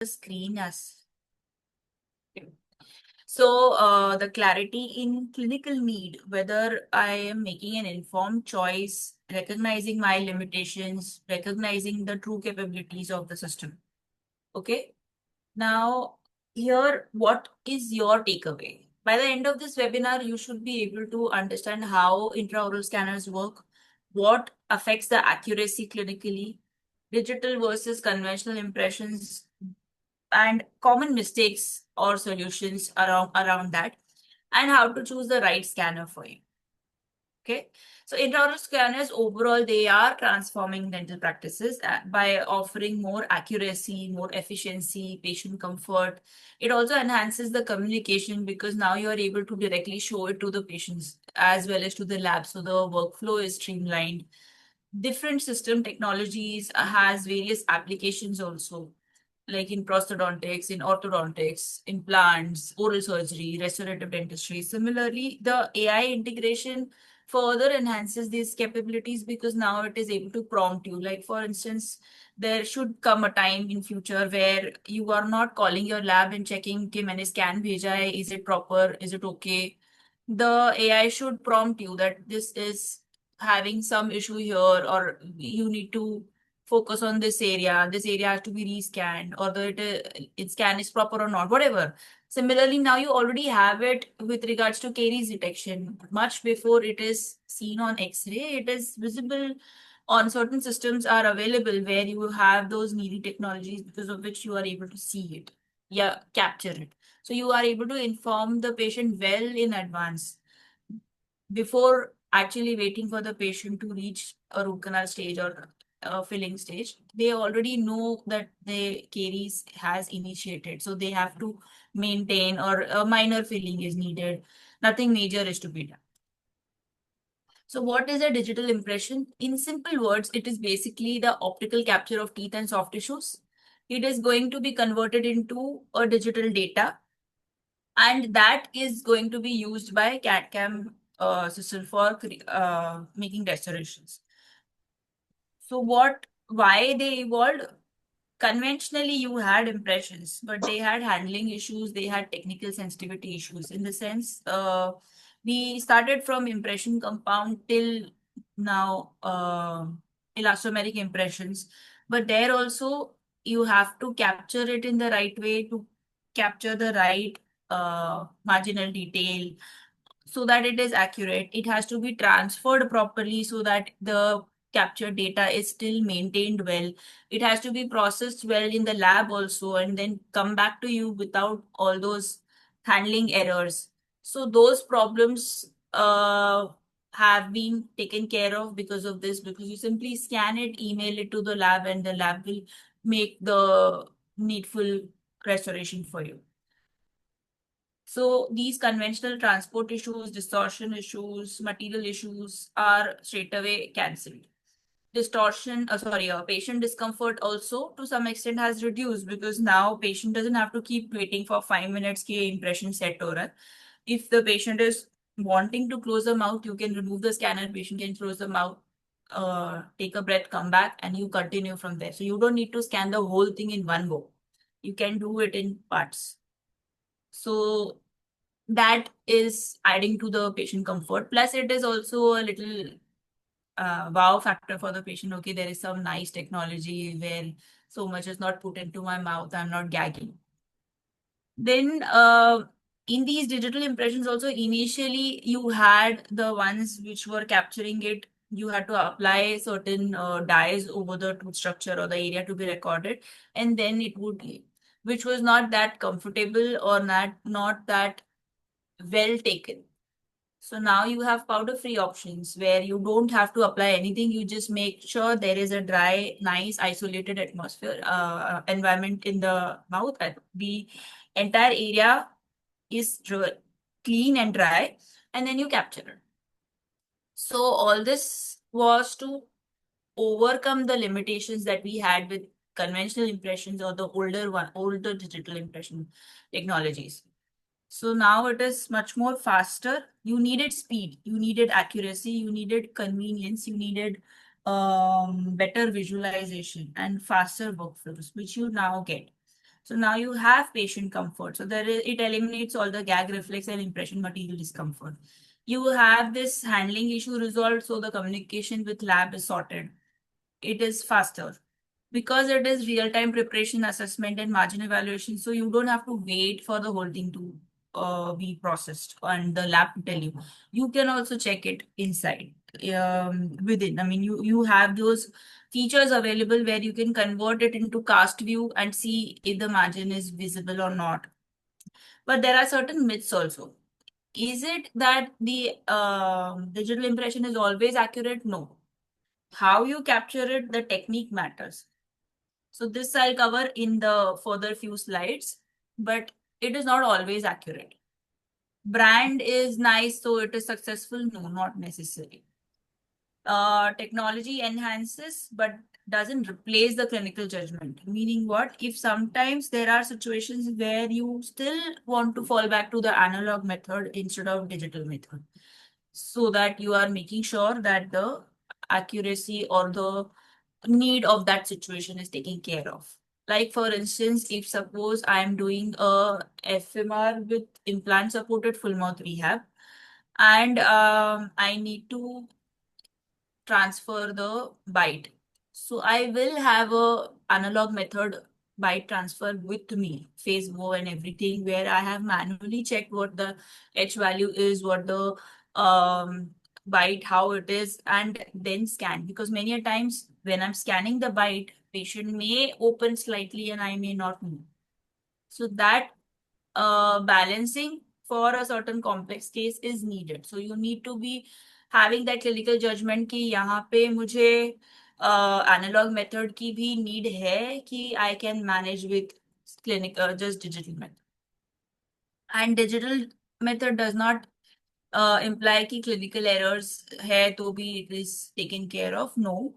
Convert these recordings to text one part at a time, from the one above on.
the screen as so the clarity in clinical need, whether I am making an informed choice, recognizing my limitations, recognizing the true capabilities of the system. Okay. Now, here, what is your takeaway? By the end of this webinar, you should be able to understand how intraoral scanners work, what affects the accuracy clinically, digital versus conventional impressions, and common mistakes or solutions around that, and how to choose the right scanner for you. Okay. So intraoral scanners overall, they are transforming dental practices by offering more accuracy, more efficiency, patient comfort. It also enhances the communication because now you are able to directly show it to the patients as well as to the lab. So the workflow is streamlined. Different system technologies has various applications also, like in prosthodontics, in orthodontics, implants, oral surgery, restorative dentistry. Similarly, the AI integration further enhances these capabilities because now it is able to prompt you. Like for instance, there should come a time in future where you are not calling your lab and checking कि मैंने scan भेजा है, is it proper, is it okay? The AI should prompt you that this is having some issue here, or you need to focus on this area. This area has to be rescanned, or its scan is proper or not, whatever. Similarly, now you already have it with regards to caries detection. Much before it is seen on X-ray, it is visible on certain systems are available where you have those needy technologies because of which you are able to see it, yeah, capture it. So you are able to inform the patient well in advance before actually waiting for the patient to reach a root canal stage or a filling stage. They already know that the caries has initiated, so they have to maintain, or a minor filling is needed. Nothing major is to be done. So what is a digital impression? In simple words, it is basically the optical capture of teeth and soft tissues. It is going to be converted into a digital data, and that is going to be used by CAD/CAM system for making restorations. So why they evolved? Conventionally, you had impressions, but they had handling issues, they had technical sensitivity issues. In the sense, we started from impression compound till now, elastomeric impressions, but there also you have to capture it in the right way to capture the right marginal detail so that it is accurate. It has to be transferred properly so that the captured data is still maintained well. It has to be processed well in the lab also, and then come back to you without all those handling errors. So those problems have been taken care of because of this, because you simply scan it, email it to the lab, and the lab will make the needful restoration for you. So these conventional transport issues, distortion issues, material issues are straight away cancelled. Patient discomfort also to some extent has reduced because now patient doesn't have to keep waiting for 5 minutes ki impression set ho raha hai. If the patient is wanting to close the mouth, you can remove the scanner, patient can close the mouth, take a breath, come back, and you continue from there. So you don't need to scan the whole thing in one go. You can do it in parts. So that is adding to the patient comfort. Plus, it is also a little wow factor for the patient. Okay, there is some nice technology where so much is not put into my mouth. I'm not gagging. Then, in these digital impressions, also initially you had the ones which were capturing it. You had to apply certain dyes over the tooth structure or the area to be recorded, and then it would, which was not that comfortable or not that well taken. So now you have powder-free options where you don't have to apply anything. You just make sure there is a dry, nice, isolated atmosphere, environment in the mouth. And the entire area is clean and dry, and then you capture it. So all this was to overcome the limitations that we had with conventional impressions or the older digital impression technologies. So now it is much more faster. You needed speed, you needed accuracy, you needed convenience, you needed better visualization and faster workflows, which you now get. So now you have patient comfort. So it eliminates all the gag reflex and impression material discomfort. You have this handling issue resolved, so the communication with lab is sorted. It is faster because it is real-time preparation, assessment, and margin evaluation. So you don't have to wait for the whole thing to be processed and the lab to tell you. You can also check it inside within. I mean, you have those features available where you can convert it into cast view and see if the margin is visible or not. But there are certain myths also. Is it that the digital impression is always accurate? No. How you capture it, the technique matters. So this I'll cover in the further few slides, but it is not always accurate. Brand is nice, so it is successful. No, not necessary. Technology enhances, but doesn't replace the clinical judgment. Meaning what? If sometimes there are situations where you still want to fall back to the analog method instead of digital method, so that you are making sure that the accuracy or the need of that situation is taken care of. Like for instance, if suppose I am doing a FMR with implant supported full mouth rehab, and I need to transfer the byte. So I will have a analog method byte transfer with me, phase bow and everything, where I have manually checked what the H value is, what the byte, how it is, and then scan. Because many a times when I'm scanning the byte, patient may open slightly and I may not know. So that balancing for a certain complex case is needed. So you need to be having that clinical judgment कि यहाँ पे मुझे analog method की भी need है कि I can manage with clinic just digital method. And digital method does not imply कि clinical errors है तो भी it is taken care of. No,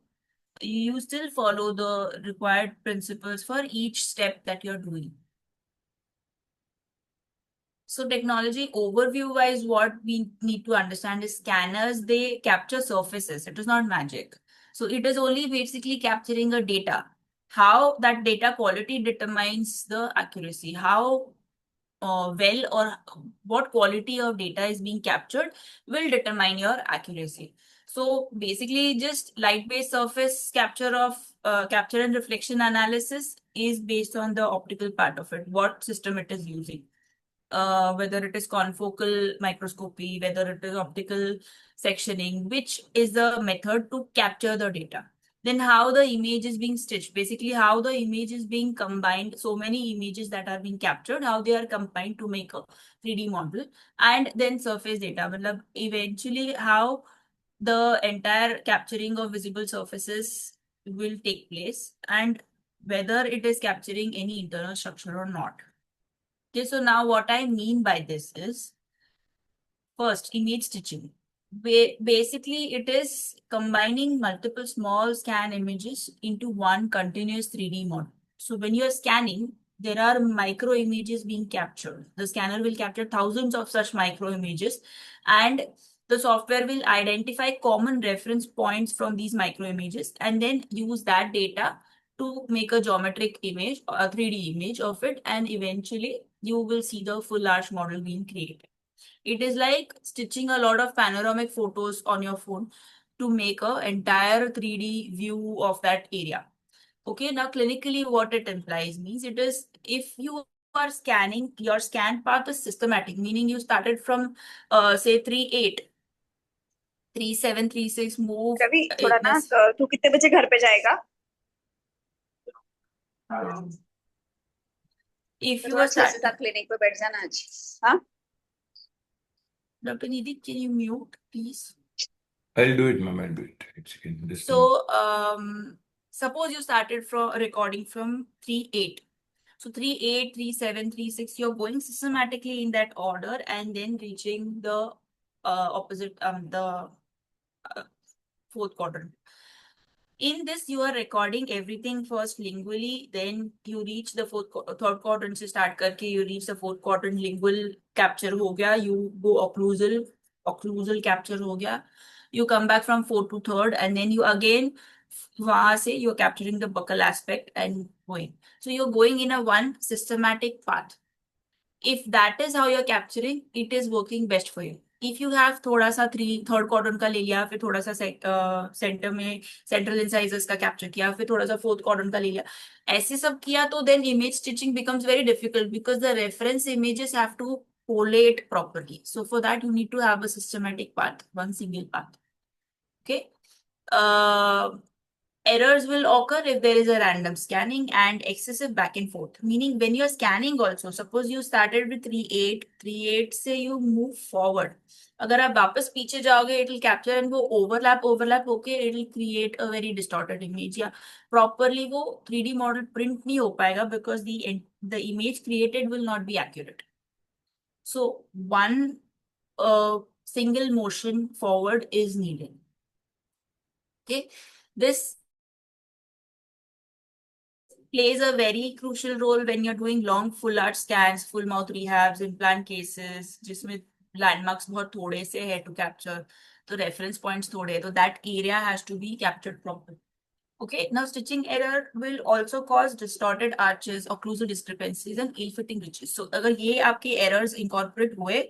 you still follow the required principles for each step that you're doing. So technology overview wise, what we need to understand is scanners, they capture surfaces. It is not magic. So it is only basically capturing a data. How that data quality determines the accuracy. How well or what quality of data is being captured will determine your accuracy. So basically just light-based surface capture and reflection analysis is based on the optical part of it, what system it is using, whether it is confocal microscopy, whether it is optical sectioning, which is the method to capture the data. Then how the image is being stitched, basically how the image is being combined, so many images that are being captured, how they are combined to make a 3D model, and then surface data. Matlab, eventually how the entire capturing of visible surfaces will take place and whether it is capturing any internal structure or not. Okay, so now what I mean by this is first image stitching. Basically, it is combining multiple small scan images into one continuous 3D model. So when you are scanning, there are micro images being captured. The scanner will capture thousands of such micro images, and the software will identify common reference points from these micro images and then use that data to make a geometric image, a 3D image of it, and eventually you will see the full arch model being created. It is like stitching a lot of panoramic photos on your phone to make a entire 3D view of that area. Okay, now clinically what it implies means it is if you are scanning, your scan path is systematic, meaning you started from say 3.8, 3.7, 3.6, move Ravi थोड़ा ना इतने तू कितने बजे घर पे जाएगा? if तो you थोड़ा are 6 से starting. 7 क्लिनिक पे बैठ जाना आज. हाँ. Dr. Nidhi, can you mute, please? I'll do it, ma'am. I'll do it. It's in this thing. So, suppose you started from recording from 3.8. So 3.8, 3.7, 3.6, you're going systematically in that order and then reaching the opposite, the uh, fourth quadrant. In this, you are recording everything first lingually, then you reach the third quadrant से start करके you reach the fourth quadrant, lingual capture हो गया, you go occlusal capture हो गया, you come back from fourth to third, and then you again वहां से you're capturing the buccal aspect and going. So you're going in a one systematic path. If that is how you're capturing, it is working best for you. If you have थोड़ा सा third quadrant का ले लिया, फिर थोड़ा सा centre में central incisors का कैप्चर किया, फिर थोड़ा सा फोर्थ क्वाड्रेंट का ले लिया, ऐसे सब किया, तो then image stitching becomes very difficult because the reference images have to collate properly. So for that you need to have a systematic path, one single path. Okay. Uh, Errors will occur if there is a random scanning and excessive back and forth. Meaning when you're scanning also, suppose you started with 3.8, 3.8 से you move forward. अगर आप वापस पीछे जाओगे, it will capture and वो overlap होके it will create a very distorted image, या properly वो 3D model print नहीं हो पाएगा because the image created will not be accurate. So one single motion forward is needed. Okay, this plays a very crucial role when you're doing long full arch scans, full mouth rehabs, implant cases, जिसमें landmarks बहुत थोड़े से है to capture, तो reference points थोड़े हैं, तो that area has to be captured properly. Okay, now stitching error will also cause distorted arches, occlusal discrepancies and ill-fitting ridges. So अगर ये आपके errors incorporate हुए,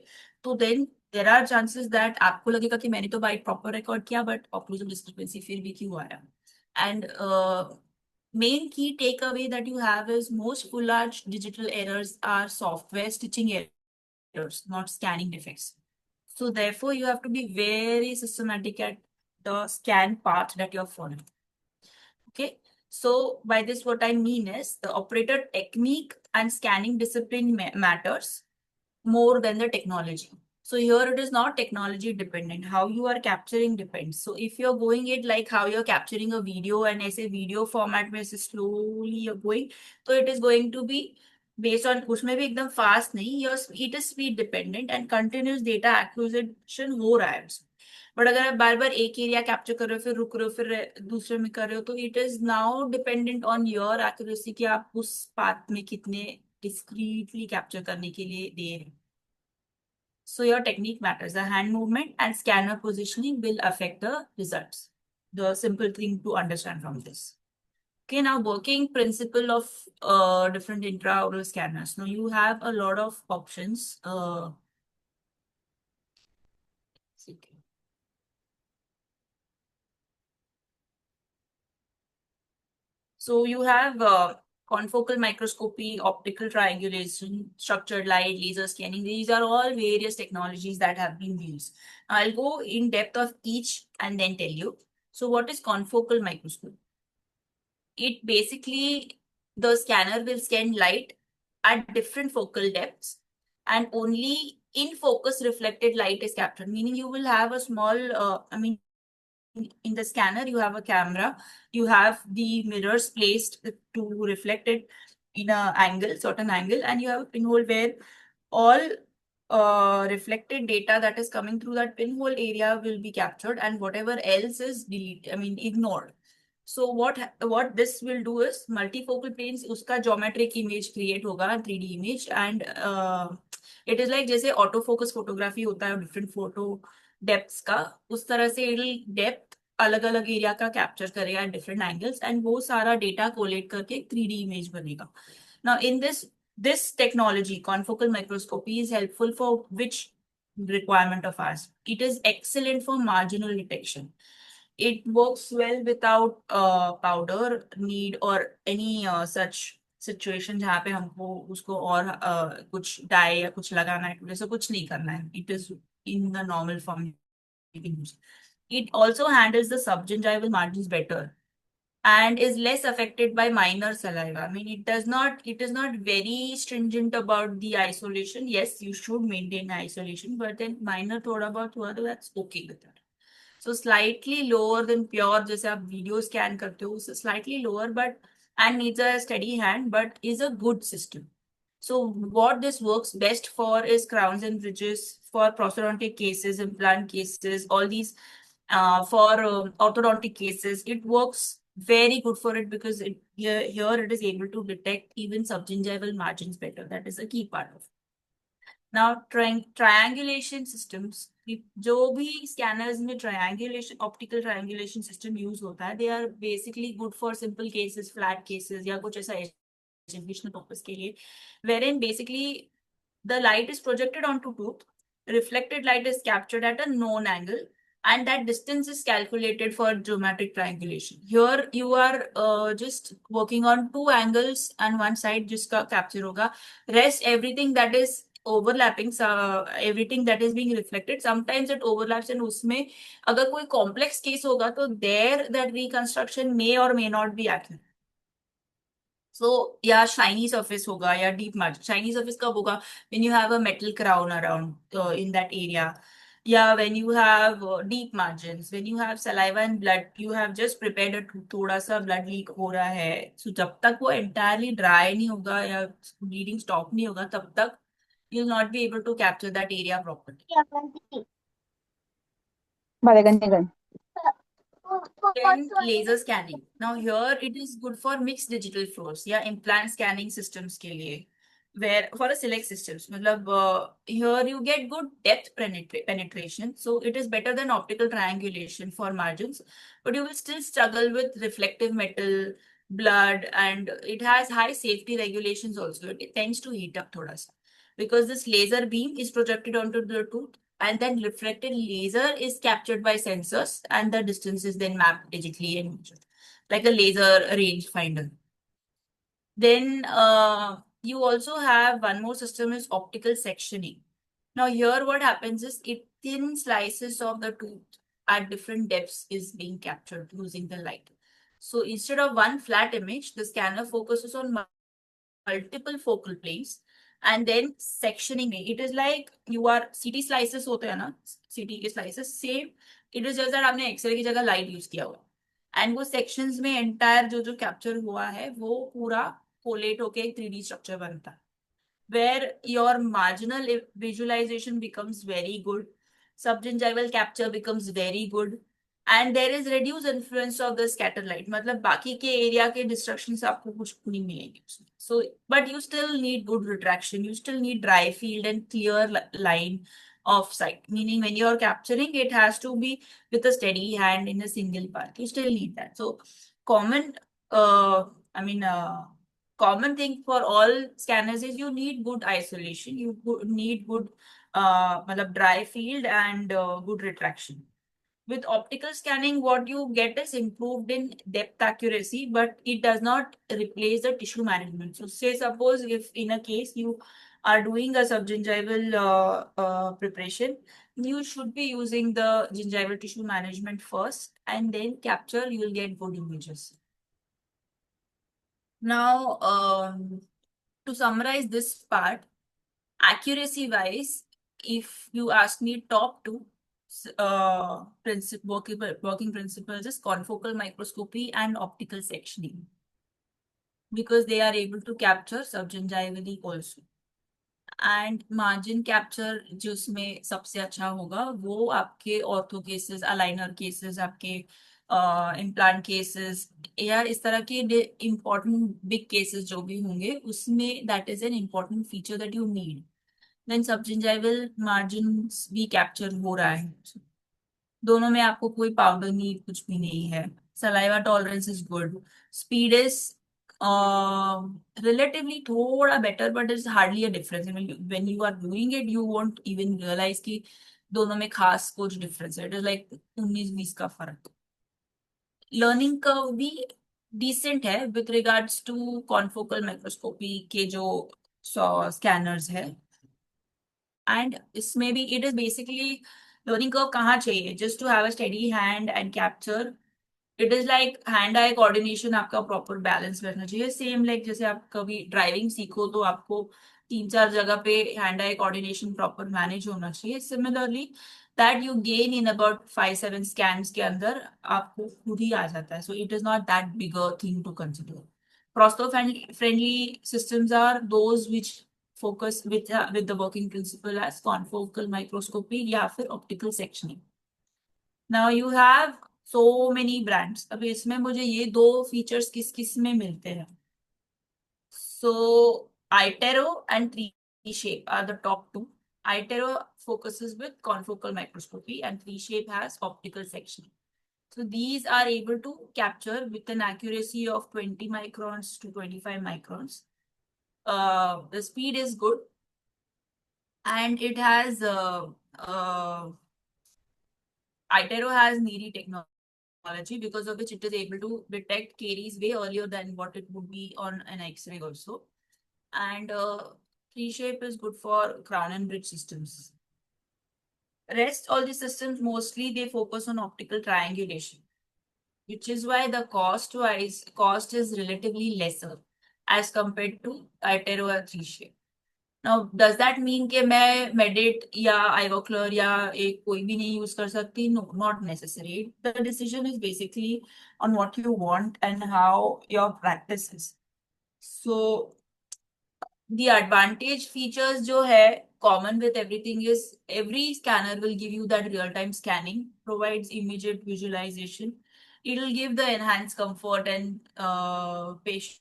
तो then there are chances that आपको लगेगा कि मैंने तो bite proper record किया, but occlusal discrepancy फिर भी क्यों आया? And main key takeaway that you have is most full arch digital errors are software stitching errors, not scanning defects. So therefore, you have to be very systematic at the scan path that you're following. Okay. So by this, what I mean is the operator technique and scanning discipline matters more than the technology. So here it is not technology dependent. How you are capturing depends. So if you're going it like how you're capturing a video and as a video format where slowly you're going, so it is going to be based on उसमें भी एकदम fast नहीं, it is speed dependent and continuous data acquisition हो रहा है. But अगर आप बार बार एक एरिया कैप्चर कर रहे हो, फिर रुक रहे हो, फिर दूसरे में कर रहे हो, तो it is now dependent on your accuracy कि आप उस पाथ में कितने डिस्क्रीटली कैप्चर करने के लिए दे रहे हैं. So your technique matters. The hand movement and scanner positioning will affect the results. The simple thing to understand from this. Okay, now working principle of different intraoral scanners. Now you have a lot of options. So you have confocal microscopy, optical triangulation, structured light, laser scanning. These are all various technologies that have been used. I'll go in depth of each and then tell you. So what is confocal microscope? It basically, the scanner will scan light at different focal depths and only in focus reflected light is captured. Meaning you will have a small, in the scanner, you have a camera, you have the mirrors placed to reflect it in a angle, certain angle, and you have a pinhole where all reflected data that is coming through that pinhole area will be captured, and whatever else is ignored. So what this will do is multifocal planes, uska geometric image create hoga, 3D image, and it is like जैसे autofocus photography होता है different photo depth का, उस तरह से it depth अलग अलग area का कैप्चर करेगा एट डिफरेंट एंगल्स एंड वो सारा डेटा कोलेट करके 3D इमेज बनेगा. Now in this technology, confocal microscopy, is helpful for which requirement of ours? It is excellent for marginal detection. It works well without powder need or any such situation जहाँ पे हमको उसको और कुछ die या कुछ लगाना है, जैसे कुछ नहीं करना है. It is in the normal form you can use. It also handles the subgingival margins better and is less affected by minor saliva. I mean, it is not very stringent about the isolation. Yes, you should maintain isolation, but then minor thoda bahut hua to that's okay with that. So slightly lower than pure, जैसे आप video scan करते हो, so slightly lower, but and needs a steady hand, but is a good system. So what this works best for is crowns and bridges, for prosthodontic cases, implant cases, all these for orthodontic cases. It works very good for it because here it is able to detect even subgingival margins better. That is a key part of it. Now triangulation systems, जो भी scanners में triangulation optical triangulation system use होता है, they are basically good for simple cases, flat cases या कुछ ऐसा educational purpose के लिए, wherein basically the light is projected onto tooth, reflected light is captured at a known angle, and that distance is calculated for geometric triangulation. Here you are just working on two angles and one side जिसका capture होगा, rest everything that is overlapping, everything that is being reflected, sometimes it overlaps, and उसमें अगर कोई complex case होगा तो there that reconstruction may or may not be accurate. सो या shiny surface होगा या डीप मार्जिन. शाइनी सरफेस कब होगा? When you have a metal crown around in that area, या when you have deep margins, when you have saliva and blood, you have just prepared a थोड़ा सा blood leak हो रहा है, सो जब तक वो एंटायरली ड्राई नहीं होगा या ब्लीडिंग स्टॉप नहीं होगा तब तक you will not be able to capture that area properly. Vale, ganyan. Then laser scanning. Now here it is good for mixed digital flows या implant scanning systems के लिए, where for a select systems मतलब here you get good depth penetration, so it is better than optical triangulation for margins, but you will still struggle with reflective metal, blood, and it has high safety regulations also. It tends to heat up thoda sa because this laser beam is projected onto the tooth, and then reflected laser is captured by sensors, and the distance is then mapped digitally and measured like a laser range finder. Then you also have one more system is optical sectioning. Now here what happens is it thin slices of the tooth at different depths is being captured using the light. So instead of one flat image, the scanner focuses on multiple focal planes and then sectioning it. It is like you are CT slices होते हैं ना, CT के slices same. It is just that आपने x ray की जगह light use किया हुआ, and वो सेक्शंस में एंटायर जो जो कैप्चर हुआ है वो पूरा कोलेट होके एक 3D स्ट्रक्चर बनता है, where your marginal visualization becomes very good, subgingival capture becomes very good, and there is reduced influence of the scatter light. मतलब बाकी के एरिया के डिस्ट्रक्शन से आपको कुछ नहीं मिलेंगे उसमें. So but you still need good retraction, you still need dry field and clear line of sight, meaning when you are capturing it has to be with a steady hand in a single part. You still need that. So common I mean common thing for all scanners is you need good isolation, you need good matlab dry field and good retraction. With optical scanning, what you get is improved in depth accuracy, but it does not replace the tissue management. So say suppose if in a case you are doing a subgingival preparation, you should be using the gingival tissue management first and then capture, you will get good images. Now, to summarize this part, accuracy wise, if you ask me top two working principles is confocal microscopy and optical sectioning, because they are able to capture subgingivally also. And margin capture जिसमें सबसे अच्छा होगा वो आपके ortho cases, aligner cases, आपके implant cases या इस तरह के इम्पोर्टेंट बिग केसेस जो भी होंगे उसमें that is an important feature that you need. Then subgingival margin भी कैप्चर हो रहा है, दोनों में आपको कोई पाउडर नहीं, कुछ भी नहीं है. Saliva tolerance is good, speed is relatively थोड़ा better, but it's hardly a difference. When you are doing it, you won't even realize कि दोनों में खास कुछ difference है. It is like 19-20 का फर्क. Learning curve भी decent है with regards to confocal microscopy के जो scanners है. And इसमें भी it is basically learning curve कहाँ चाहिए? Just to have a steady hand and capture. It is like hand eye coordination आपका प्रॉपर बैलेंस रहना चाहिए. सेम लाइक जैसे आप कभी ड्राइविंग सीखो तो आपको 3-4 जगह पे hand eye coordination proper manage होना चाहिए. Similarly that you gain in about 5-7 scans के अंदर आपको खुद ही आ जाता है. So it is not that bigger thing to consider. Prostho friendly systems are those which focus with the working principle as confocal microscopy या फिर optical sectioning. Now you have so many brands. अब इसमें मुझे ये दो features किस किस में मिलते हैं. So Itero and 3Shape are the top two. iTero focuses with confocal microscopy, and 3Shape has optical sectioning. So these are able to capture with an accuracy of 20 microns to 25 microns. The speed is good, and it has iTero has NIRI technology, because of which it is able to detect caries way earlier than what it would be on an X-ray also. And 3Shape is good for crown and bridge systems. Rest all the systems mostly they focus on optical triangulation, which is why the cost is relatively lesser as compared to iTero or 3Shape. Now, does that mean कि मैं Medit या Ivoclar या एक कोई भी नहीं use कर सकती? No, not necessary. The decision is basically on what you want and how your practice is. So, the advantage features जो है common with everything is every scanner will give you that real-time scanning, provides immediate visualization. It will give the enhanced comfort and patient.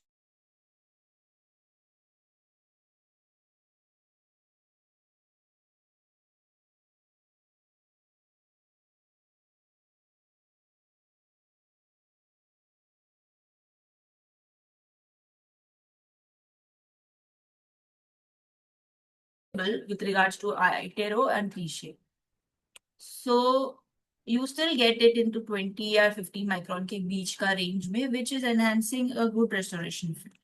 With regards to iTero and 3Shape. So you still get it into 20 or 50 micron के बीच का range में, which is enhancing a good restoration field.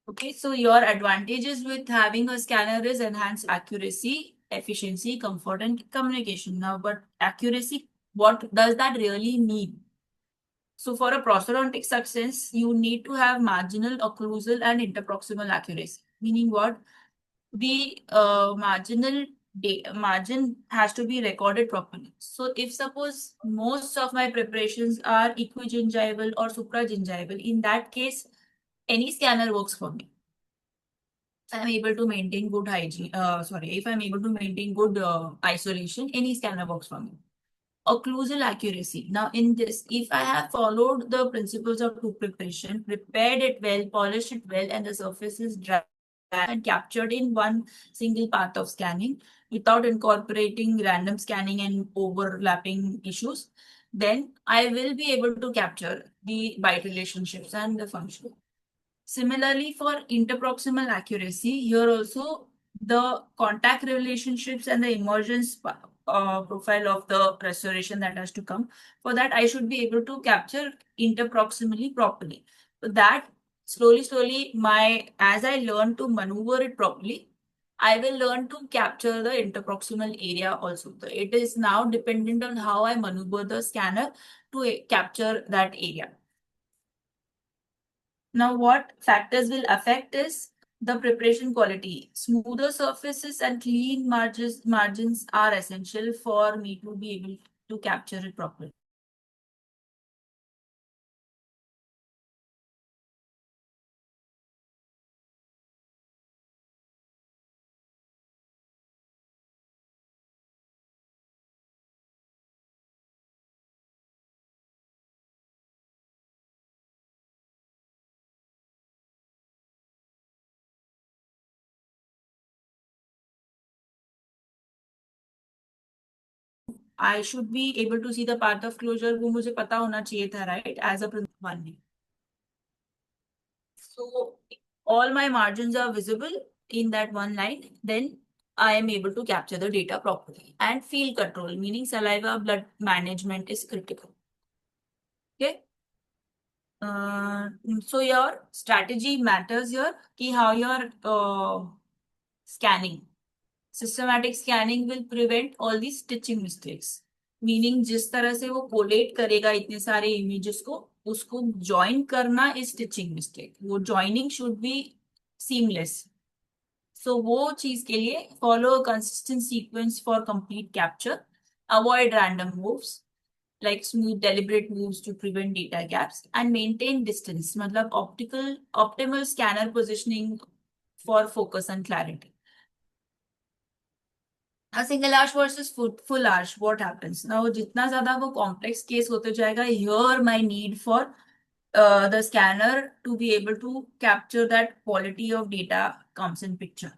Okay, so your advantages with having a scanner is enhanced accuracy, efficiency, comfort, and communication. Now, but accuracy, what does that really mean? So for a prosthodontic success, you need to have marginal, occlusal, and interproximal accuracy. Meaning what? The margin has to be recorded properly. So if suppose most of my preparations are equigingival or supragingival, in that case, any scanner works for me. I'm able to maintain good hygiene. If I'm able to maintain good isolation, any scanner works for me. Occlusal accuracy. Now, in this, if I have followed the principles of tooth preparation, prepared it well, polished it well, and the surface is dry and captured in one single path of scanning without incorporating random scanning and overlapping issues, then I will be able to capture the bite relationships and the function. Similarly, for interproximal accuracy, here also the contact relationships and the emergence profile of the restoration that has to come. For that, I should be able to capture interproximally properly. So that slowly, as I learn to maneuver it properly, I will learn to capture the interproximal area also. So it is now dependent on how I maneuver the scanner to capture that area. Now, what factors will affect is the preparation quality. Smoother surfaces and clean margins are essential for me to be able to capture it properly. I should be able to see the path of closure. वो मुझे पता होना चाहिए था, right? As a one. So all my margins are visible in that one line. Then I am able to capture the data properly. And field control, meaning saliva blood management, is critical. Okay. So your strategy matters here. Ki how your scanning. Systematic scanning will prevent all these stitching mistakes. Meaning जिस तरह से वो collate करेगा इतने सारे images को, उसको join करना is stitching mistake. वो joining should be seamless. So वो चीज के लिए follow a consistent sequence for complete capture. Avoid random moves, like smooth deliberate moves to prevent data gaps, and maintain distance. मतलब optimal scanner positioning for focus and clarity. A single arch versus full arch, what happens? Now, जितना ज़्यादा वो complex case होते जाएगा, here my need for the scanner to be able to capture that quality of data comes in picture.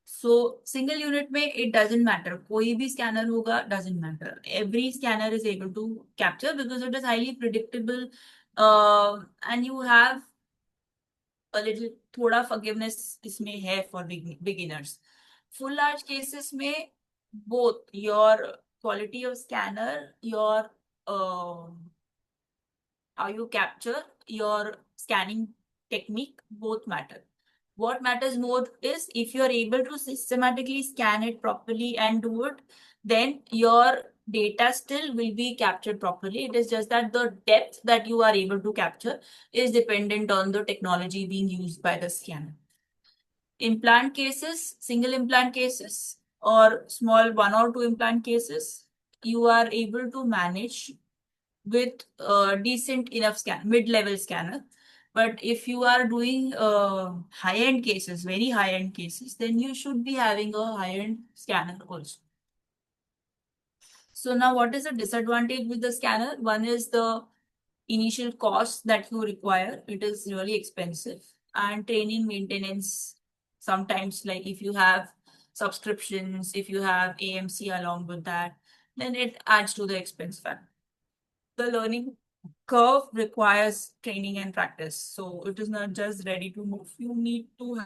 So single unit में it doesn't matter. कोई भी scanner होगा doesn't matter. Every scanner is able to capture because it is highly predictable, and you have a little थोड़ा forgiveness इसमें है for beginners. Full large cases में both your quality of scanner, your how you capture, your scanning technique, both matter. What matters more is if you are able to systematically scan it properly and do it, then your data still will be captured properly. It is just that the depth that you are able to capture is dependent on the technology being used by the scanner. Implant cases, single implant cases, or small 1 or 2 implant cases, you are able to manage with decent enough mid-level scanner. But if you are doing high-end cases, very high-end cases, then you should be having a high-end scanner also. So now what is the disadvantage with the scanner? One is the initial cost that you require. It is really expensive. And training, maintenance, sometimes like if you have subscriptions, if you have AMC along with that, then it adds to the expense factor. The learning curve requires training and practice. So it is not just ready to move. You need to